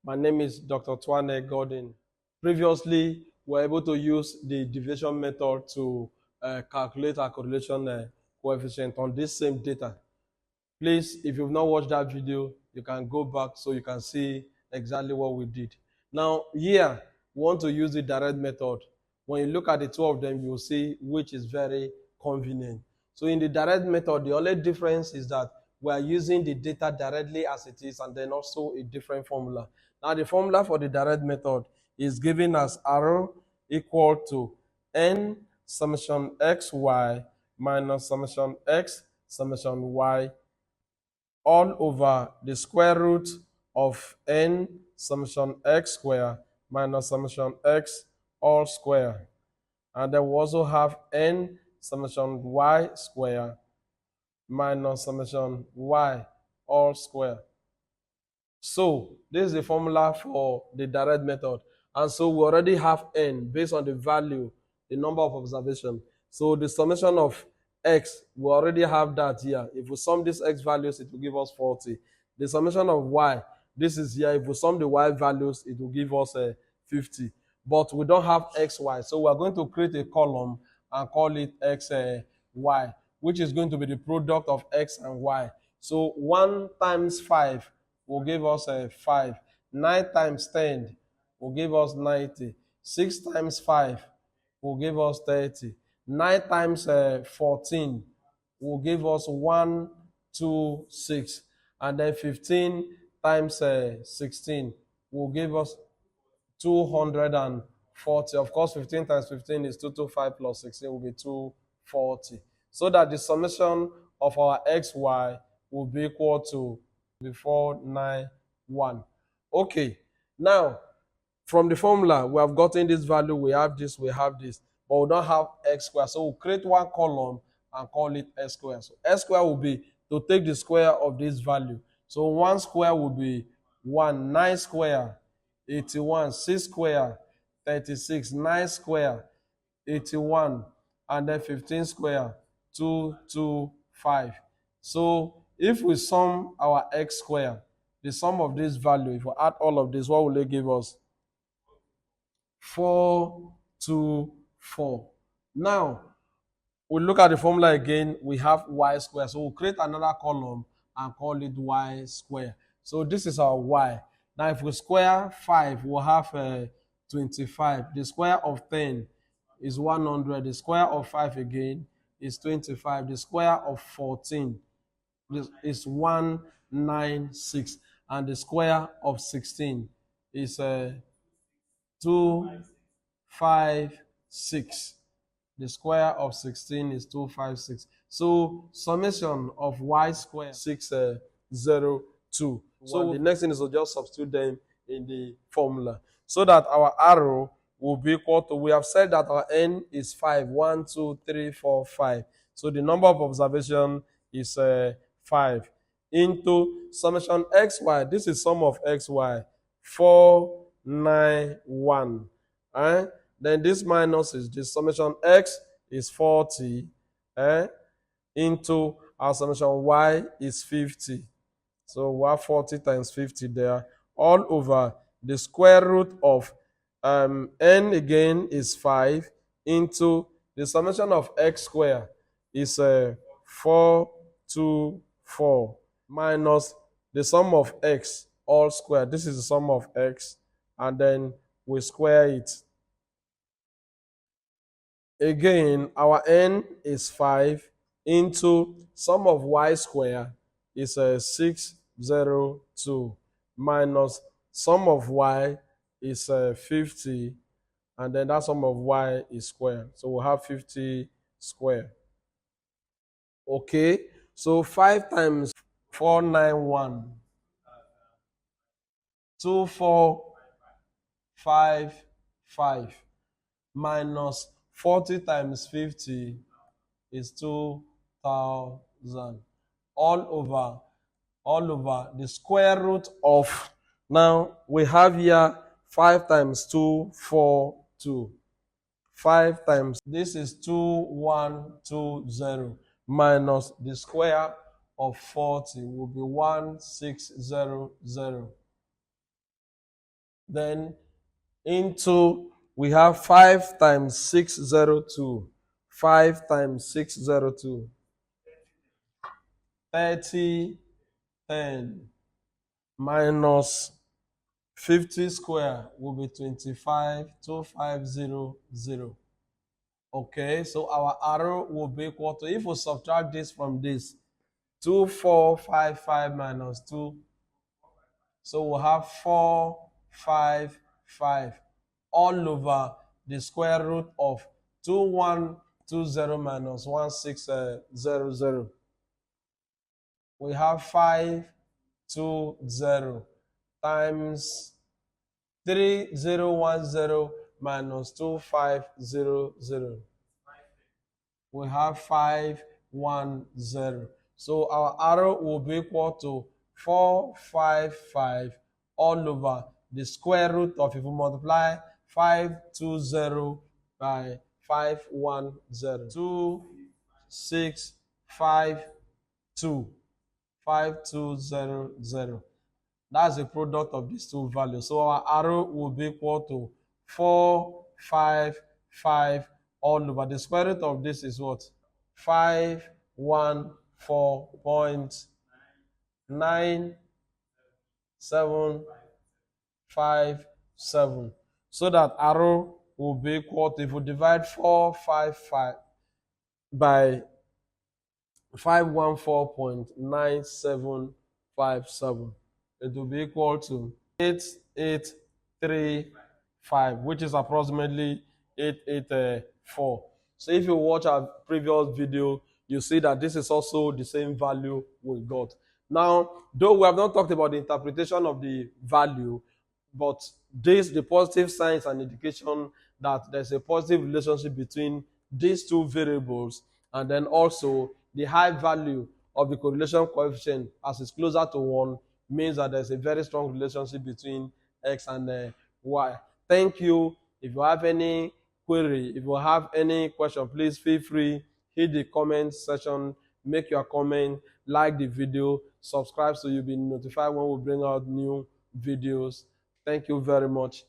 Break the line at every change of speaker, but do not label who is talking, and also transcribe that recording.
My name is Dr. Twane Gordon. Previously, we were able to use the division method to calculate our correlation coefficient on this same data. Please, if you've not watched that video, you can go back so you can see exactly what we did. Now, here, we want to use the direct method. When you look at the two of them, you'll see which is very convenient. So in the direct method, the only difference is that we are using the data directly as it is and then also a different formula. Now, the formula for the direct method is giving us R equal to n summation xy minus summation x summation y all over the square root of n summation x square minus summation x all square. And then we also have n summation y square minus summation y all square. So this is the formula for the direct method. And so we already have n based on the value, the number of observation. So the summation of x, we already have that here. If we sum these x values, it will give us 40. The summation of y, this is here. If we sum the y values, it will give us 50. But we don't have xy. So we are going to create a column and call it xy, which is going to be the product of x and y. So 1 times 5 will give us 5. 9 times 10 will give us 90. 6 times 5 will give us 30. 9 times 14 will give us 1, 2, 6. And then 15 times 16 will give us 240. Of course, 15 times 15 is 225 plus 16 will be 240. So that the summation of our xy will be equal to 491. Okay, now from the formula, we have gotten this value, we have this, but we don't have x squared. So we'll create one column and call it s squared. So s squared will be to take the square of this value. So 1 square will be 1, 9 square, 81, 6 square, 36, 9 square, 81, and then 15 square, 225. So if we sum our x square, the sum of this value, if we add all of this, what will it give us? 424. Now, we look at the formula again, we have y square. So we'll create another column and call it y square. So this is our y. Now, if we square 5, we'll have 25. The square of 10 is 100. The square of 5 again is 25. The square of 14 is 196. And the square of 16 is 256. The square of 16 is 256. So summation of y square 602. So the next thing is to just substitute them in the formula so that our arrow will be equal to, we have said that our n is 5. 1, 2, 3, 4, 5. So the number of observation is 5 into summation xy. This is sum of xy, 491. Then this minus is the summation x is 40 into our summation y is 50. So we have 40 times 50 there, all over the square root of n again is 5 into the summation of x square is 424 minus the sum of x all square. This is the sum of x, and then we square it. Again, our n is 5 into sum of y square is 602 minus sum of y is 50, and then that sum of y is square. So we'll have 50 square. Okay, so 5 times 491, 2455 minus 40 times 50 is 2000, all over the square root of, now we have here 5 times 2, 4, 2. 5 times, this is 2120 minus the square of 40 will be 1600. Then into, we have 5 times 602. 5 times 602. 30, 10 minus 50 square will be 25, 2500. Okay, so our arrow will be equal to, if we subtract this from this, 2455 minus 2. So we'll have 455 all over the square root of 2120 minus 1600. We have 520 times 3010 minus 2500. We have 510. So our arrow will be equal to 455 all over the square root of, if we multiply 520 by 510, 2652, 5200. That's the product of these two values. So our arrow will be equal to 455 all over. The square root of this is what? 514.9757. So that arrow will be equal to, if we divide 455 by 514.9757, it will be equal to 8835, which is approximately 884. So if you watch our previous video, you see that this is also the same value we got. Now, though we have not talked about the interpretation of the value, but this, the positive signs and indication that there's a positive relationship between these two variables, and then also the high value of the correlation coefficient as it's closer to 1 means that there's a very strong relationship between X and Y. Thank you. If you have any query, if you have any question, please feel free, hit the comment section, make your comment, like the video, subscribe so you'll be notified when we bring out new videos. Thank you very much.